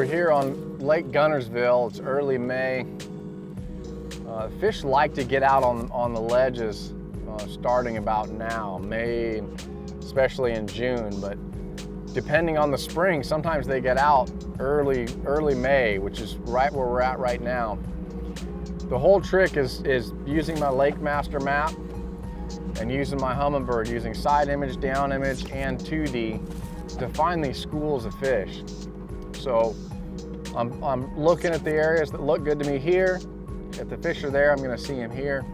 we're here on Lake Guntersville. It's early May. Fish like to get out on the ledges starting about now, May, especially in June, but depending on the spring, sometimes they get out early May, which is right where we're at right now. The whole trick is using my Lakemaster map and using my Humminbird, using side image, down image, and 2D to find these schools of fish. So I'm looking at the areas that look good to me here. If the fish are there, I'm gonna see them here.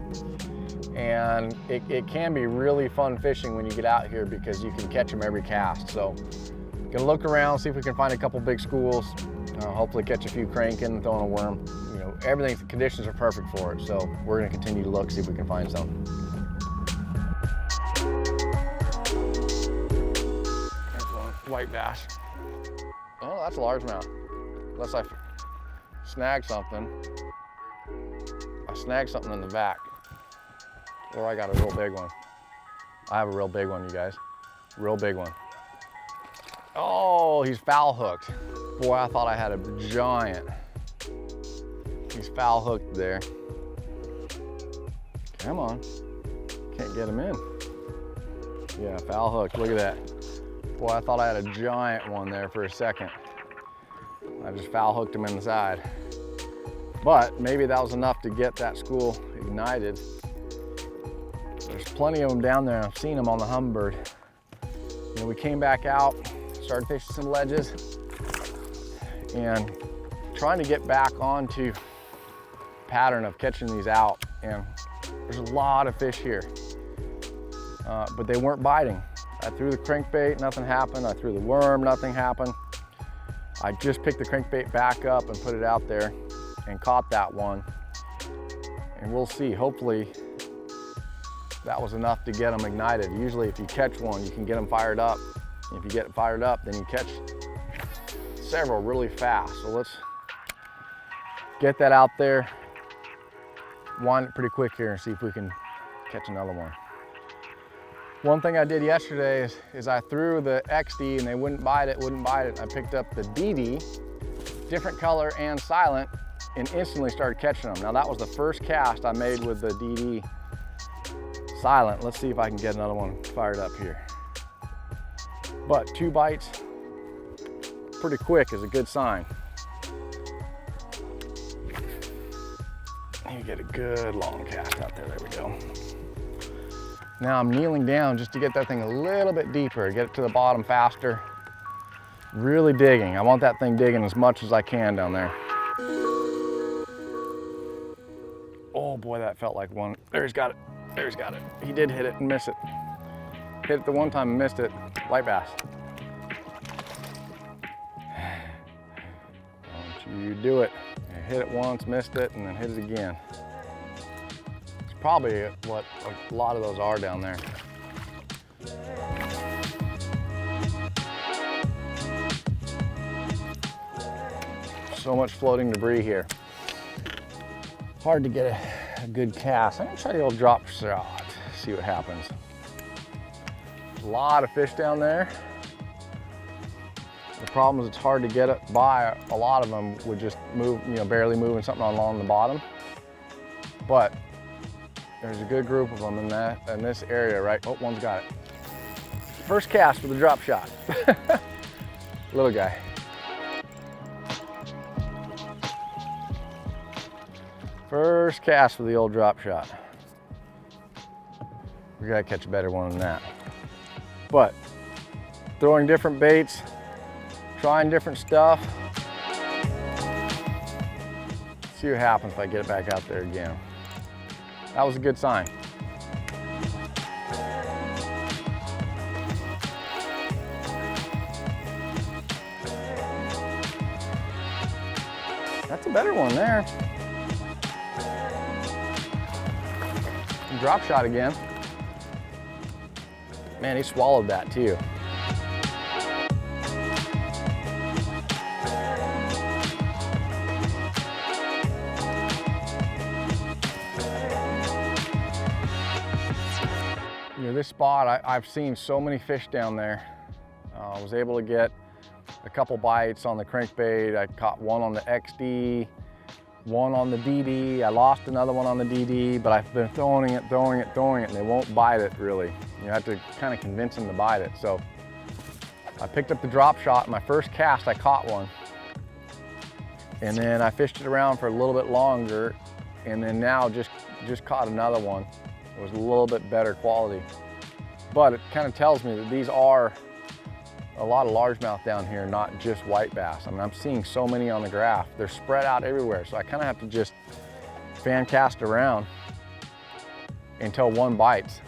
And it can be really fun fishing when you get out here because you can catch them every cast. So gonna look around, see if we can find a couple big schools, hopefully catch a few cranking, throwing a worm. You know, everything, the conditions are perfect for it. So we're gonna continue to look, see if we can find some. There's one white bass. Oh, that's a largemouth. Unless I snag something. I snagged something in the back. Or I got a real big one. I have a real big one, you guys. Real big one. Oh, he's foul hooked. Boy, I thought I had a giant. He's foul hooked there. Come on. Can't get him in. Yeah, foul hooked, look at that. Boy, I thought I had a giant one there for a second. I just foul hooked him in the side. But maybe that was enough to get that school ignited. There's plenty of them down there. I've seen them on the Humminbird. You know, we came back out, started fishing some ledges, and trying to get back onto pattern of catching these out. And there's a lot of fish here, but they weren't biting. I threw the crankbait, nothing happened. I threw the worm, nothing happened. I just picked the crankbait back up and put it out there and caught that one. And we'll see, hopefully that was enough to get them ignited. Usually if you catch one, you can get them fired up. If you get it fired up, then you catch several really fast. So let's get that out there, wind it pretty quick here and see if we can catch another one. One thing I did yesterday is I threw the XD and they wouldn't bite it. I picked up the DD, different color and silent, and instantly started catching them. Now that was the first cast I made with the DD silent. Let's see if I can get another one fired up here. But 2 bites pretty quick is a good sign. You get a good long cast out there. There we go. Now I'm kneeling down just to get that thing a little bit deeper, get it to the bottom faster. Really digging. I want that thing digging as much as I can down there. Oh boy, that felt like one. There, he's got it. There, he's got it. He did hit it and miss it. Hit it the one time and missed it. White bass. Don't you do it. You hit it once, missed it, and then hit it again. It's probably what a lot of those are down there. So much floating debris here. Hard to get a good cast. I'm gonna try the old drop shot, see what happens. A lot of fish down there. The problem is it's hard to get it by. A lot of them would just move, you know, barely moving something along the bottom. But there's a good group of them in this area, right? Oh, one's got it. First cast with a drop shot. Little guy. First cast with the old drop shot. We gotta catch a better one than that. But throwing different baits, trying different stuff. See what happens if I get it back out there again. That was a good sign. That's a better one there. Drop shot again. Man, he swallowed that too. You know, this spot, I've seen so many fish down there. I was able to get a couple bites on the crankbait. I caught one on the XD, one on the DD. I lost another one on the DD, but I've been throwing it, and they won't bite it really. You have to kind of convince them to bite it. So I picked up the drop shot. My first cast, I caught one. And then I fished it around for a little bit longer, and then now just caught another one. It was a little bit better quality. But it kind of tells me that these are a lot of largemouth down here, not just white bass. I mean, I'm seeing so many on the graph. They're spread out everywhere, so I kind of have to just fan cast around until one bites.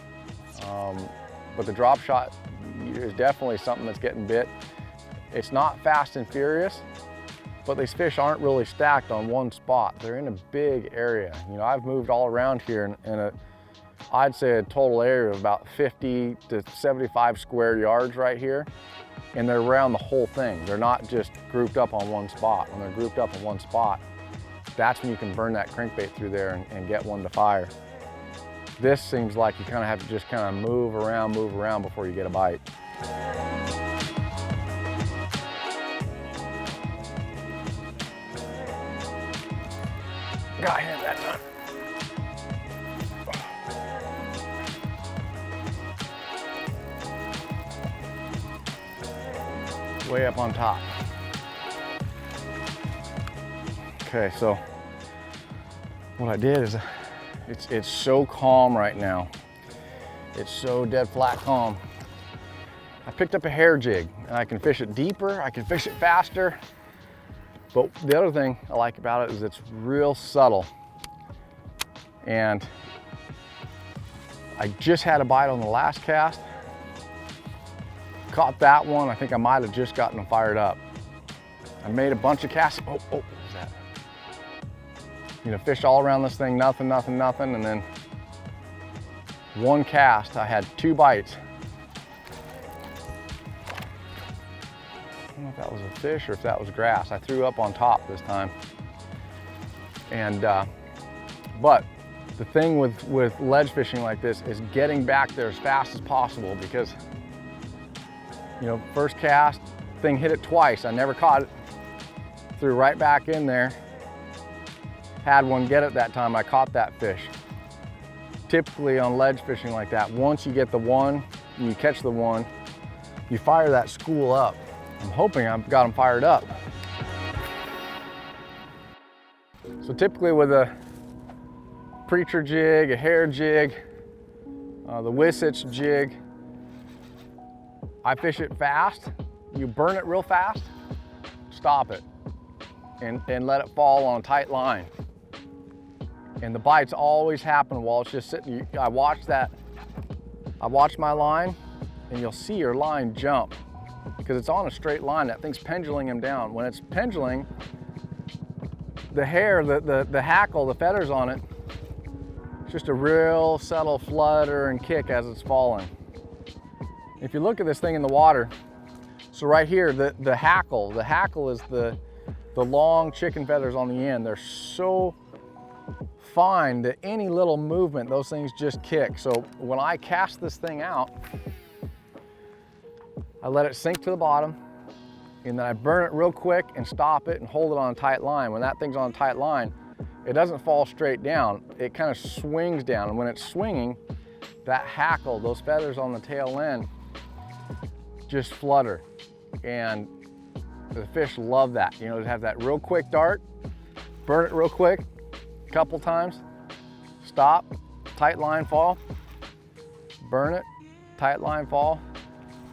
But the drop shot is definitely something that's getting bit. It's not fast and furious, but these fish aren't really stacked on one spot. They're in a big area. You know, I've moved all around here in I'd say a total area of about 50 to 75 square yards right here. And they're around the whole thing. They're not just grouped up on one spot. When they're grouped up in one spot, that's when you can burn that crankbait through there and get one to fire. This seems like you kind of have to just kind of move around before you get a bite. Got him that time. Way up on top. Okay, so what I did is it's so calm right now. It's so dead flat calm. I picked up a hair jig, and I can fish it deeper, I can fish it faster. But the other thing I like about it is it's real subtle. And I just had a bite on the last cast. Caught that one. I think I might have just gotten them fired up. I made a bunch of casts. Oh, what was that? You know, fished all around this thing, nothing. And then one cast, I had 2 bites. I don't know if that was a fish or if that was grass. I threw up on top this time. And, but the thing with ledge fishing like this is getting back there as fast as possible, because you know, first cast, thing hit it twice. I never caught it. Threw right back in there. Had one get it that time. I caught that fish. Typically on ledge fishing like that, once you get the one, and you catch the one, you fire that school up. I'm hoping I've got them fired up. So typically with a preacher jig, a hair jig, the Wisich jig, I fish it fast. You burn it real fast, stop it, and let it fall on a tight line. And the bites always happen while it's just sitting. I watch my line, and you'll see your line jump because it's on a straight line. That thing's pendulating him down. When it's pendulating, the hair, the hackle, the feathers on it, it's just a real subtle flutter and kick as it's falling. If you look at this thing in the water, so right here, the hackle is the long chicken feathers on the end. They're so fine that any little movement, those things just kick. So when I cast this thing out, I let it sink to the bottom, and then I burn it real quick and stop it and hold it on a tight line. When that thing's on a tight line, it doesn't fall straight down. It kind of swings down, and when it's swinging, that hackle, those feathers on the tail end, just flutter, and the fish love that. You know, to have that real quick dart, burn it real quick, a couple times, stop, tight line fall, burn it, tight line fall,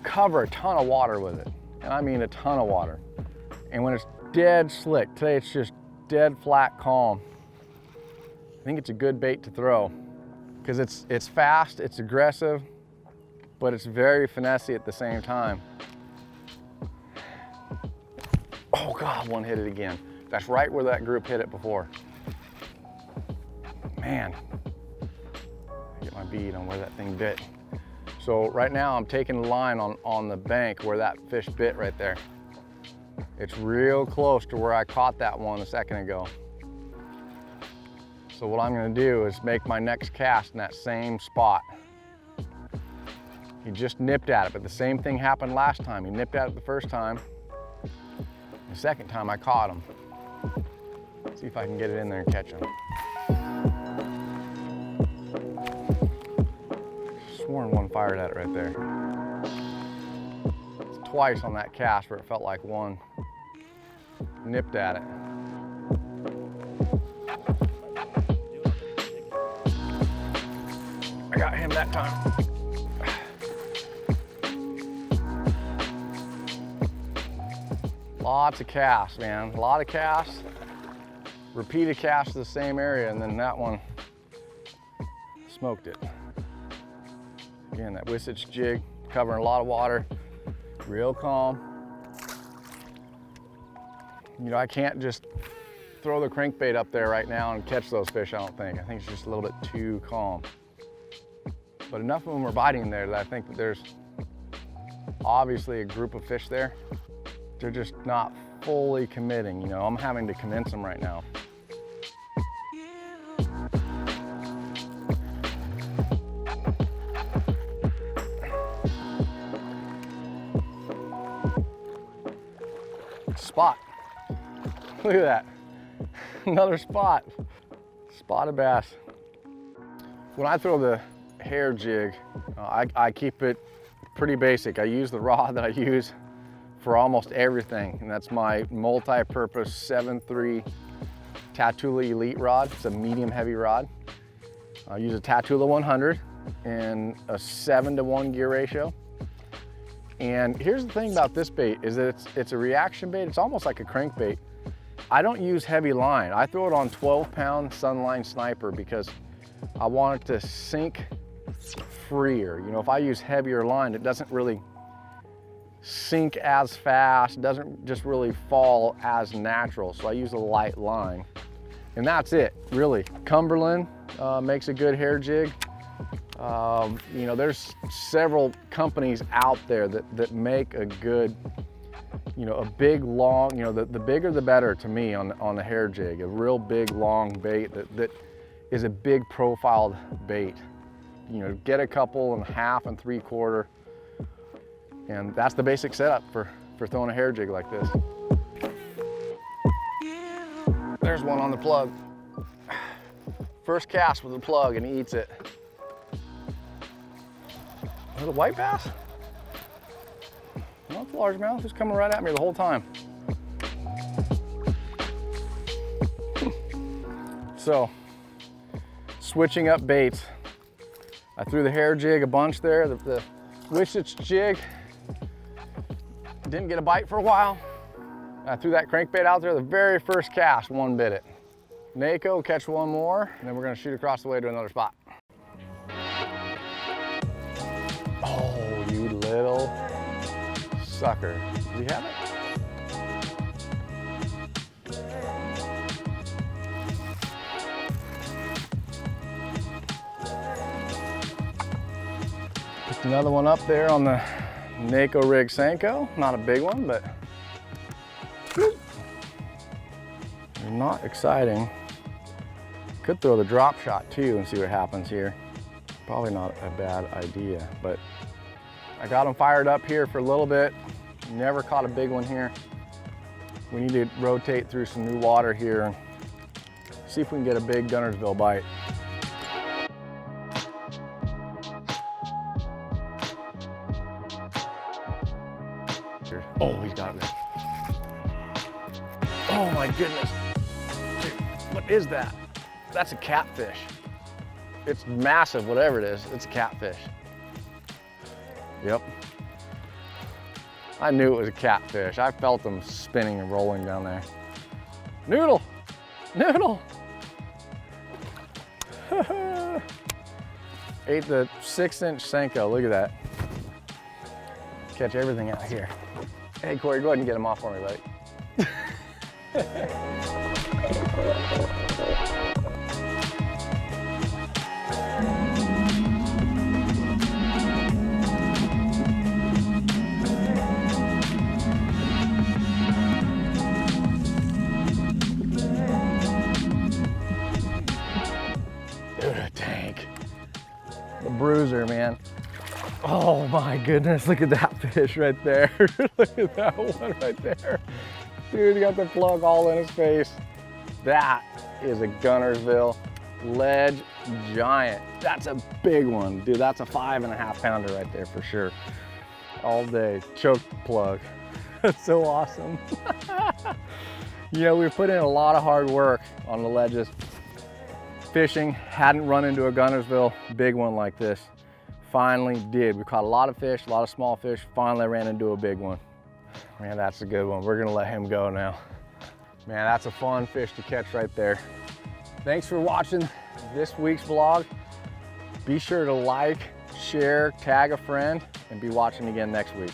cover a ton of water with it, and I mean a ton of water. And when it's dead slick, today it's just dead flat calm, I think it's a good bait to throw because it's fast, it's aggressive, but it's very finessey at the same time. Oh God, one hit it again. That's right where that group hit it before. Man, get my bead on where that thing bit. So right now I'm taking the line on the bank where that fish bit right there. It's real close to where I caught that one a second ago. So what I'm gonna do is make my next cast in that same spot. He just nipped at it, but the same thing happened last time. He nipped at it the first time, The second time I caught him. See if I can get it in there and catch him. Sworn one fired at it right there. It's twice on that cast where it felt like one nipped at it. I got him that time. Lots of casts, man. A lot of casts. Repeated casts to the same area, and then that one smoked it. Again, that Wisich jig, covering a lot of water, real calm. You know, I can't just throw the crankbait up there right now and catch those fish, I don't think. I think it's just a little bit too calm. But enough of them are biting there that I think that there's obviously a group of fish there. They're just not fully committing, you know. I'm having to convince them right now. Spot. Look at that. Another spot. Spotted bass. When I throw the hair jig, I keep it pretty basic. I use the rod that I use for almost everything, and that's my multi-purpose 7.3 Tatula Elite rod. It's a medium heavy rod. I use a Tatula 100 in a 7-to-1 gear ratio. And here's the thing about this bait is that it's a reaction bait. It's almost like a crankbait. I don't use heavy line. I throw it on 12-pound Sunline Sniper because I want it to sink freer. You know, if I use heavier line, it doesn't really sink as fast, it doesn't just really fall as natural. So I use a light line. And that's it, really. Cumberland makes a good hair jig. You know, there's several companies out there that make a good, you know, a big, long, you know, the bigger the better to me on the hair jig. A real big, long bait that is a big profiled bait. You know, get a couple and 1/2 and 3/4. And that's the basic setup for throwing a hair jig like this. There's one on the plug. First cast with the plug and he eats it. Is it a white bass? No, it's a largemouth. It's coming right at me the whole time. So, switching up baits. I threw the hair jig a bunch there, the Wisich jig. Didn't get a bite for a while. I threw that crankbait out there. The very first cast, one bit it. Nako, catch one more, and then we're gonna shoot across the way to another spot. Oh, you little sucker. Does he have it? Picked another one up there on the Nako rig Senko. Not a big one, but not exciting. Could throw the drop shot too and see what happens here. Probably not a bad idea, but I got them fired up here for a little bit. Never caught a big one here. We need to rotate through some new water here and see if we can get a big Guntersville bite. Oh, he's got it. Oh my goodness. Dude, what is that? That's a catfish. It's massive, whatever it is. It's a catfish. Yep. I knew it was a catfish. I felt them spinning and rolling down there. Noodle! Noodle! Ate the 6-inch Senko. Look at that. Catch everything out here. Hey, Corey, go ahead and get him off for me, buddy. Dude, a tank. The bruiser, man. Oh my goodness, look at that fish right there. Look at that one right there. Dude, he got the plug all in his face. That is a Guntersville ledge giant. That's a big one. Dude, that's a 5.5 pounder right there for sure. All day, choke plug. That's so awesome. You know, we've put in a lot of hard work on the ledges. Fishing, hadn't run into a Guntersville big one like this. Finally did. We caught a lot of fish, a lot of small fish. Finally ran into a big one. Man, that's a good one. We're gonna let him go now. Man, that's a fun fish to catch right there. Thanks for watching this week's vlog. Be sure to like, share, tag a friend, and be watching again next week.